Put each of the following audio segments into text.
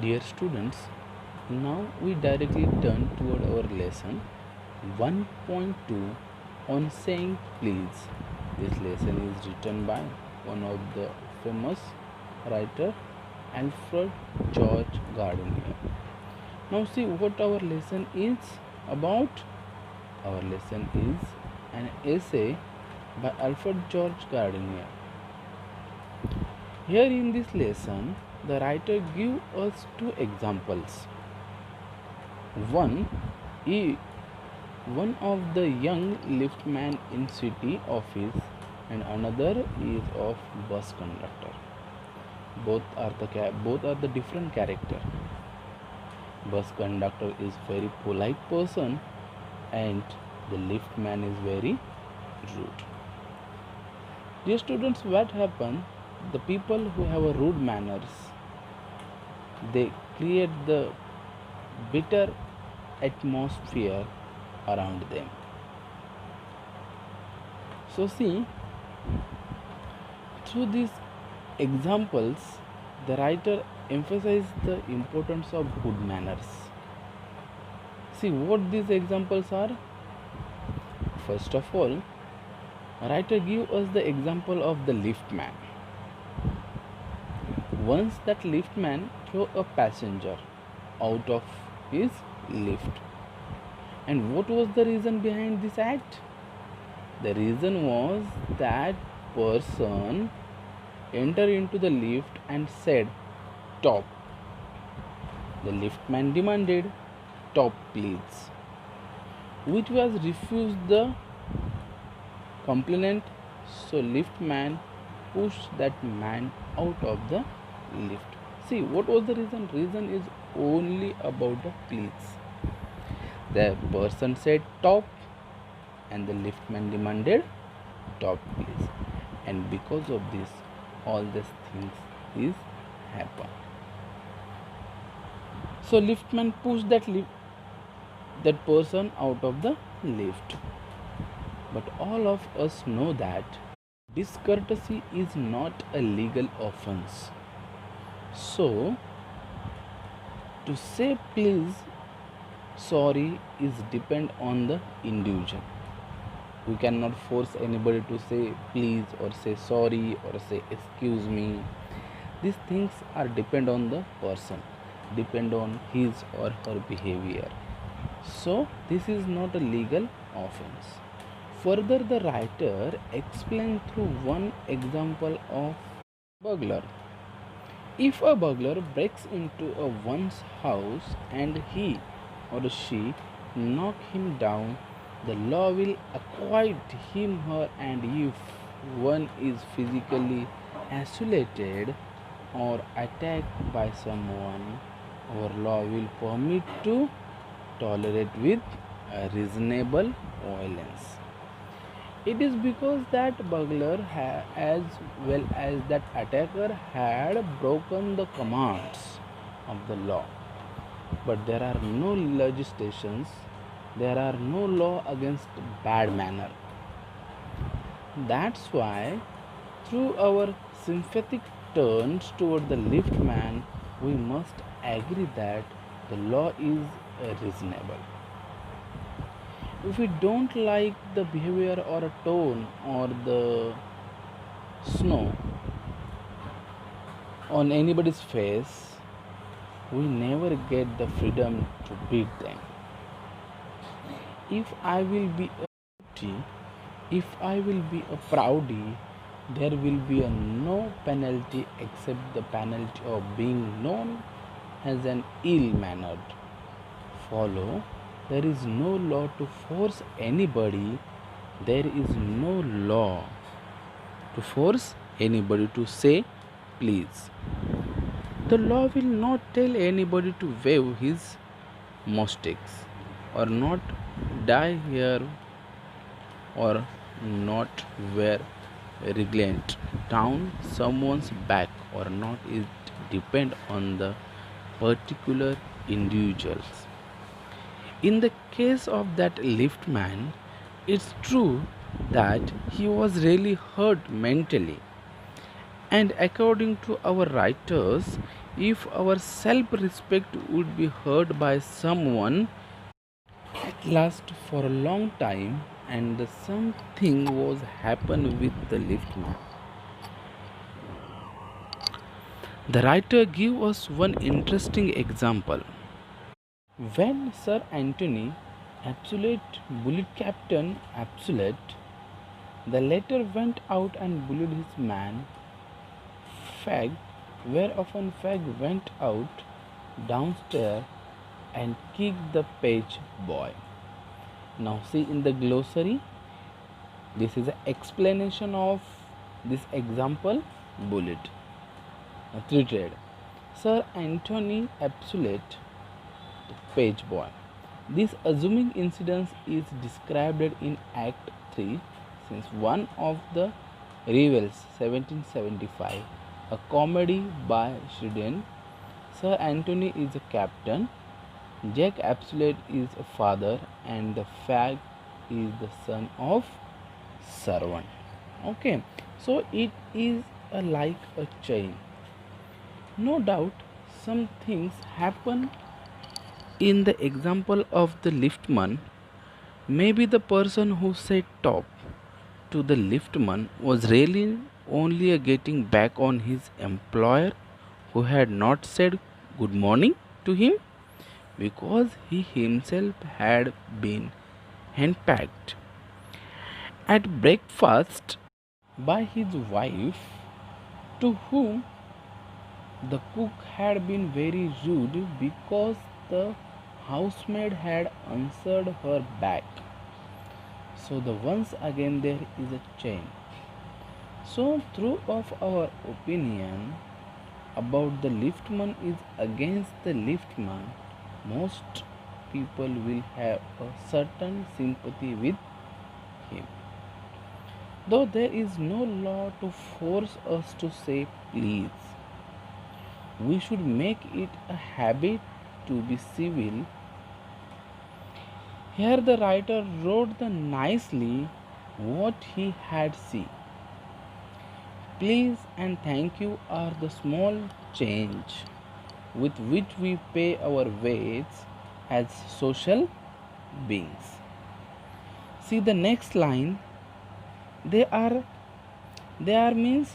Dear students, now we directly turn toward our lesson 1.2 on saying please. This lesson is written by one of the famous writer Alfred George Gardner. Now see what our lesson is about. Our lesson is an essay by Alfred George Gardner. Here in this lesson, the writer gives us two examples. One is one of the young liftman in city office and another is of bus conductor. Both are the different character. Bus conductor is very polite person and the liftman is very rude. Dear students, what happen? The people who have a rude manners, they create the bitter atmosphere around them. So see, through these examples, the writer emphasizes the importance of good manners. See what these examples are. First of all, writer gives us the example of the liftman. Once that liftman threw a passenger out of his lift. And what was the reason behind this act? The reason was that person entered into the lift and said, "Top." The liftman demanded, "Top, please," which was refused the complainant. So liftman pushed that man out of the lift. See what was the reason? Reason is only about the please. The person said top and the liftman demanded top please, and because of this all these things is happen. So liftman pushed that person out of the lift. But all of us know that discourtesy is not a legal offense. So to say please, sorry is depend on the individual. We cannot force anybody to say please or say sorry or say excuse me. These things are depend on the person, depend on his or her behavior. So this is not a legal offense. Further, the writer explained through one example of burglar. If a burglar breaks into one's house and he or she knock him down, the law will acquit him or her, and if one is physically assaulted or attacked by someone, our law will permit to tolerate with a reasonable violence. It is because that burglar as well as that attacker had broken the commands of the law. But there are no legislations, there are no law against bad manner. That's why through our sympathetic turns toward the liftman, we must agree that the law is reasonable. If we don't like the behavior or a tone or the snow on anybody's face, we never get the freedom to beat them. If I will be a naughty, if I will be a proudy, there will be a no penalty except the penalty of being known as an ill-mannered. Follow. There is no law to force anybody. There is no law to force anybody to say please. The law will not tell anybody to waive his mistakes or not die here or not wear reglet down someone's back or not. It depend on the particular individuals. In the case of that liftman, it's true that he was really hurt mentally. And according to our writers, If our self respect would be hurt by someone at last for a long time and the something was happen with the liftman. The writer give us one interesting example. When Sir Anthony Absolute bullied Captain Absolute, the latter went out and bullied his man Fag, whereupon Fag went out downstairs and kicked the page boy. Now see in the glossary, this is an explanation of this example bullied. Treated. Sir Anthony Absolute page boy. This assuming incident is described in Act 3 since one of the Revels 1775, a comedy by Sheridan. Sir Anthony is a captain, Jack Absolute is a father, and the fag is the son of servant. Okay, so it is like a chain. No doubt, some things happen in the example of the liftman. Maybe the person who said top to the liftman was really only a getting back on his employer who had not said good morning to him because he himself had been handpacked at breakfast by his wife, to whom the cook had been very rude because the housemaid had answered her back. So the once again there is a chain. So through of our opinion about the liftman is against the liftman, most people will have a certain sympathy with him. Though there is no law to force us to say please, we should make it a habit to be civil. Here the writer wrote the nicely what he had seen. Please and thank you are the small change with which we pay our ways as social beings. See the next line. They are means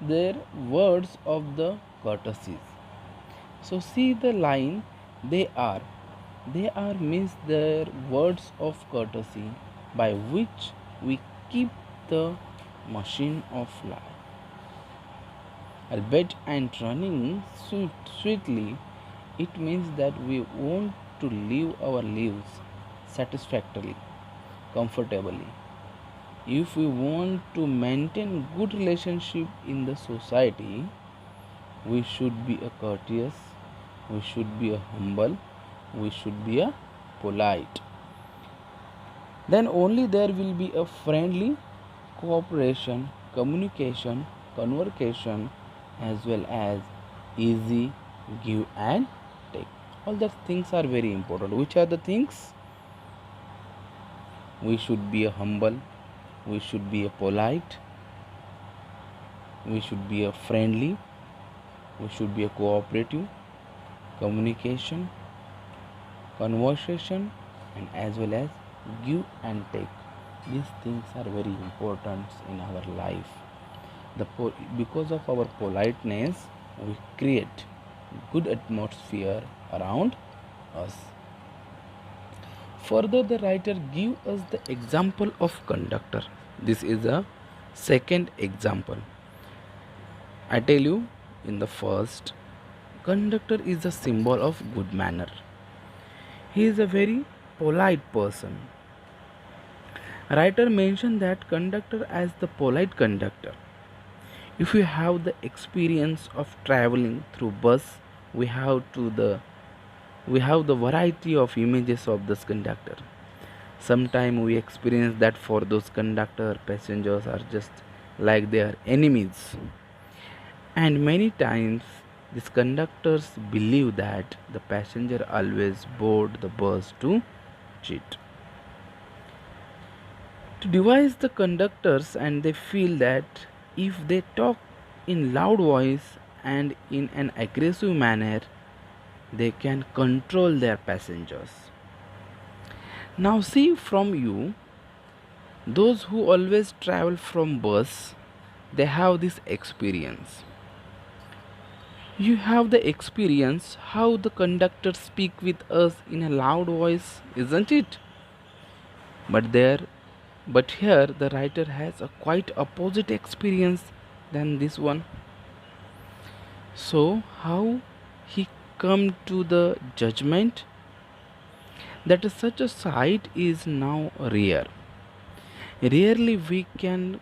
their words of the courtesies. So see the line they are. They are means their words of courtesy by which we keep the machine of life. Albeit and running sweetly, it means that we want to live our lives satisfactorily, comfortably. If we want to maintain good relationship in the society, we should be a courteous, we should be a humble, we should be a polite. Then only there will be a friendly cooperation, communication, conversation, as well as easy give and take. All the things are very important. Which are the things? We should be a humble, we should be a polite, we should be a friendly, we should be a cooperative, communication, conversation, and as well as give and take. These things are very important in our life. Because of our politeness, we create good atmosphere around us. Further, the writer gives us the example of conductor. This is a second example. I tell you, in the first, conductor is a symbol of good manner. He is a very polite person. Writer mentioned that conductor as the polite conductor. If you have the experience of traveling through bus, we have the variety of images of this conductor. Sometimes we experience that for those conductor passengers are just like they are enemies, and many times these conductors believe that the passenger always board the bus to cheat, to devise the conductors, and they feel that if they talk in loud voice and in an aggressive manner, they can control their passengers. Now see from you, those who always travel from bus, they have this experience. You have the experience how the conductor speak with us in a loud voice, isn't it? But there but here the writer has a quite opposite experience than this one. So how he come to the judgment that such a sight is now rare. Rarely we can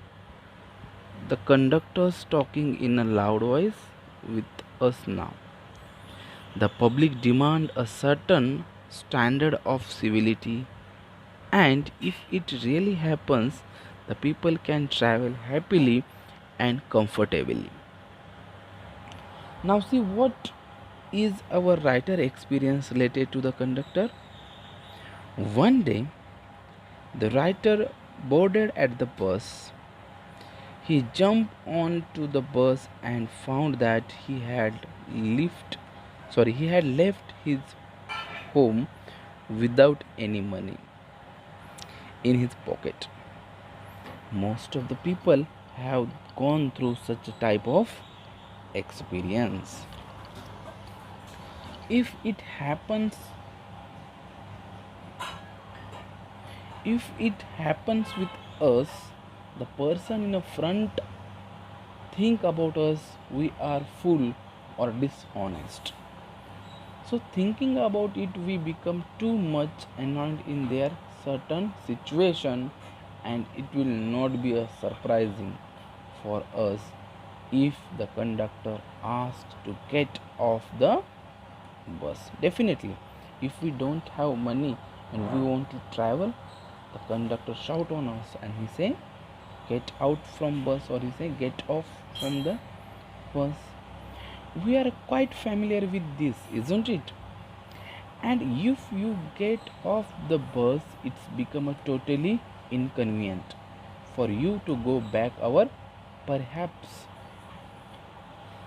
the conductors talking in a loud voice with us now. The public demand a certain standard of civility, and if it really happens, the people can travel happily and comfortably. Now see what is our writer experience related to the conductor. One day the writer boarded at the bus. He jumped onto the bus and found that he had left his home without any money in his pocket. Most of the people have gone through such a type of experience. If it happens with us, the person in the front think about us we are fool or dishonest. So thinking about it, we become too much annoyed in their certain situation, and it will not be a surprising for us if the conductor asked to get off the bus. Definitely, if we don't have money and we want to travel, the conductor shout on us and he say get out from bus, or he say get off from the bus. We are quite familiar with this, isn't it? And if you get off the bus, it's become a totally inconvenient for you to go back, or perhaps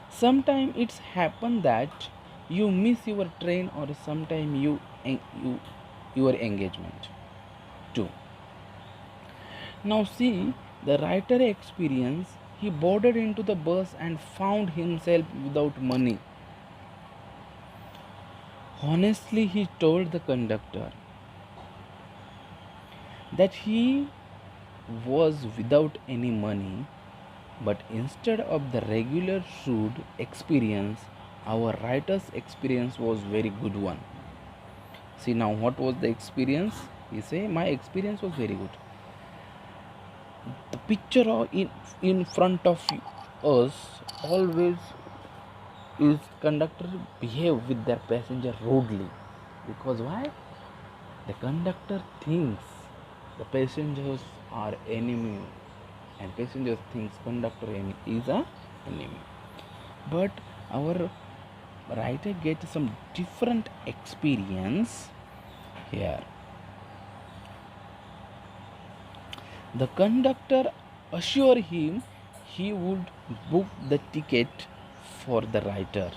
sometime it's happened that you miss your train, or sometime your engagement too. Now see the writer experience. He boarded into the bus and found himself without money. Honestly, he told the conductor that he was without any money, but instead of the regular shrewd experience, our writer's experience was very good one. See now what was the experience? He say my experience was very good. The picture in front of us always is conductor behave with their passenger rudely, because why? The conductor thinks the passengers are enemy, and passengers thinks conductor is a enemy. But our writer gets some different experience here. The conductor assured him he would book the ticket for the writer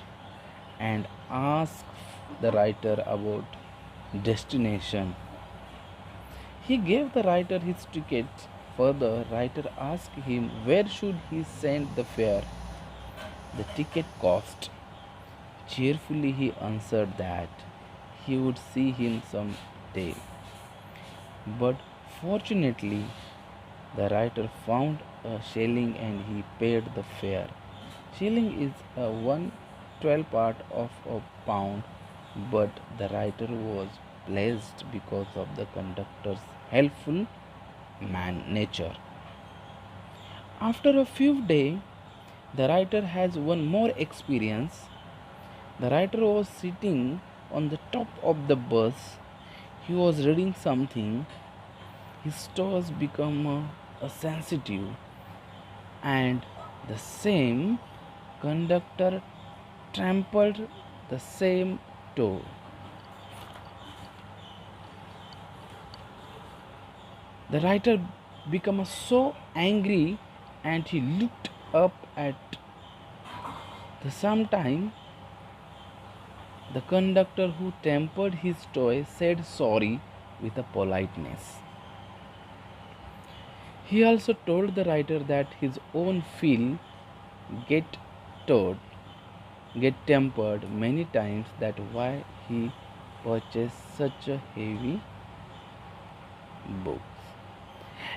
and ask the writer about destination. He gave the writer his ticket. Further, writer asked him where should he send the fare, the ticket cost. Cheerfully he answered that he would see him some day. But fortunately, the writer found a shilling and he paid the fare. Shilling is a 1/12 part of a pound, but the writer was blessed because of the conductor's helpful nature. After a few days, the writer has one more experience. The writer was sitting on the top of the bus. He was reading something. His toes become sensitive, and the same conductor trampled the same toe. The writer became so angry and he looked up at the same time. The conductor who tempered his toy said sorry with a politeness. He also told the writer that his own feel get towed, get tempered many times, that why he purchased such a heavy book.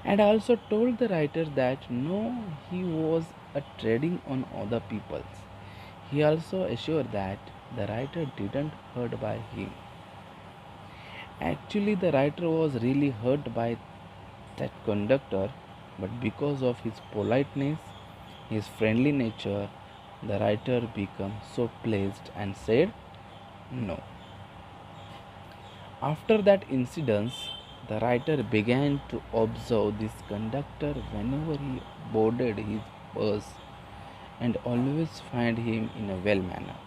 And also told the writer that no, he was a trading on other people's. He also assured that the writer didn't hurt by him. Actually, the writer was really hurt by that conductor, but because of his politeness, his friendly nature, the writer became so pleased and said no. After that incident, the writer began to observe this conductor whenever he boarded his bus and always find him in a well manner.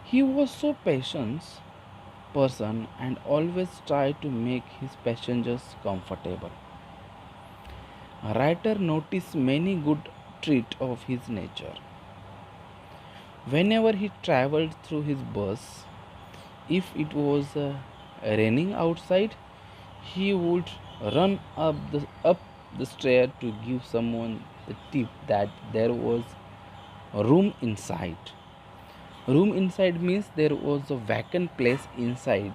He was so patient person and always tried to make his passengers comfortable. A writer noticed many good traits of his nature. Whenever he traveled through his bus, if it was raining outside, he would run up the stair to give someone the tip that there was a room inside. Room inside means there was a vacant place inside.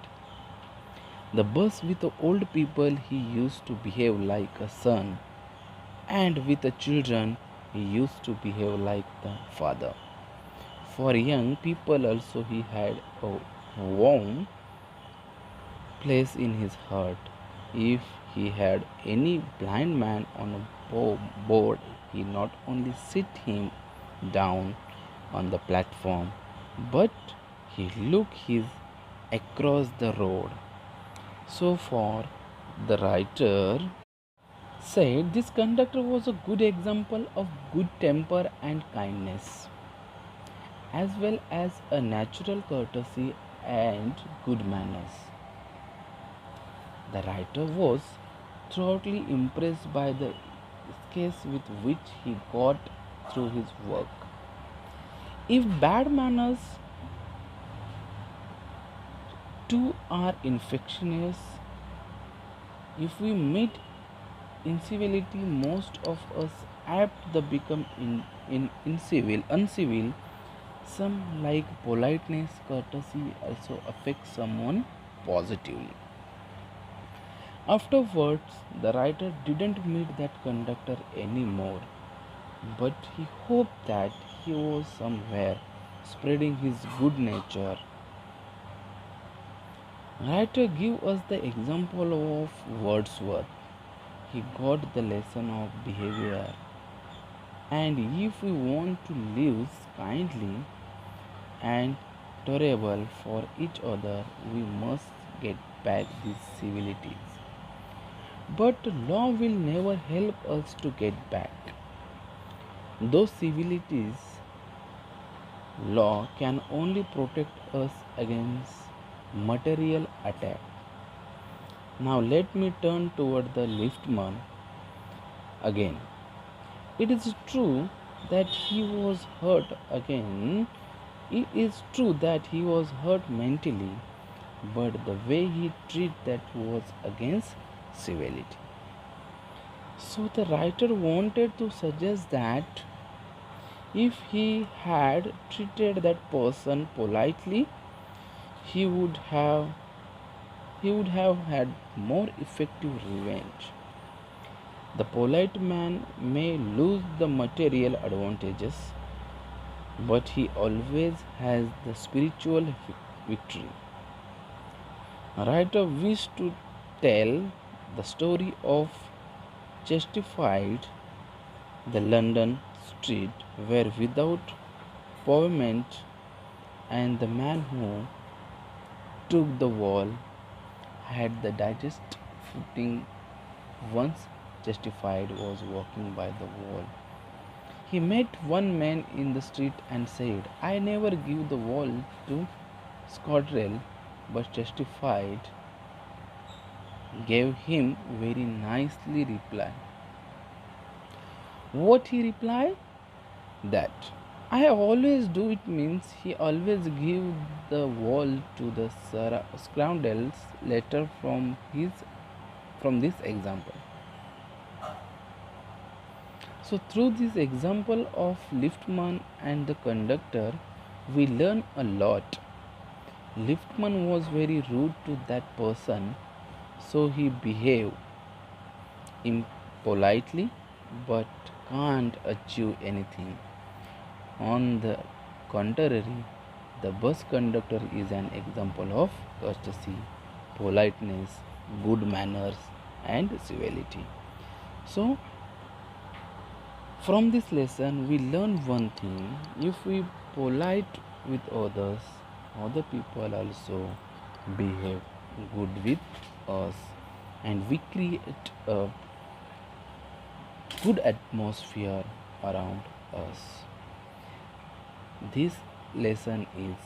The bus with the old people he used to behave like a son, and with the children he used to behave like the father. For young people also he had a warm place in his heart. If he had any blind man on a board, he not only sit him down on the platform, but he look his across the road. So far, the writer said this conductor was a good example of good temper and kindness, as well as a natural courtesy and good manners. The writer was thoroughly impressed by the ease with which he got through his work. If bad manners too are infectious, if we meet incivility, most of us apt to become uncivil. Some like politeness, courtesy also affect someone positively. Afterwards, the writer didn't meet that conductor anymore, but he hoped that he was somewhere spreading his good nature. Writer give us the example of Wordsworth. He got the lesson of behavior, and if we want to live kindly and tolerable for each other, we must get back these civilities. But law will never help us to get back those civilities. Law can only protect us against material attack. Now let me turn toward the liftman again. It is true that he was hurt again. It is true that he was hurt mentally, but the way he treated that was against civility. So the writer wanted to suggest that if he had treated that person politely, he would have had more effective revenge. The polite man may lose the material advantages, but he always has the spiritual victory. A writer wished to tell the story of Justified, the London street where without pavement, and the man who took the wall had the digest footing. Once Justified was walking by the wall. He met one man in the street and said, I never give the wall to Scotrail, but Justified gave him very nicely reply. What he replied? That I always do it means he always give the world to the scoundrels letter from this example. So through this example of liftman and the conductor, we learn a lot. Liftman was very rude to that person, so he behaved impolitely but can't achieve anything. On the contrary, the bus conductor is an example of courtesy, politeness, good manners, and civility. So, from this lesson, we learn one thing: if we polite with others, other people also behave good with us, and we create a good atmosphere around us. This lesson is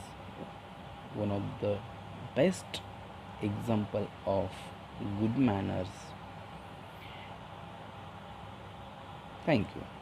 one of the best example of good manners. Thank you.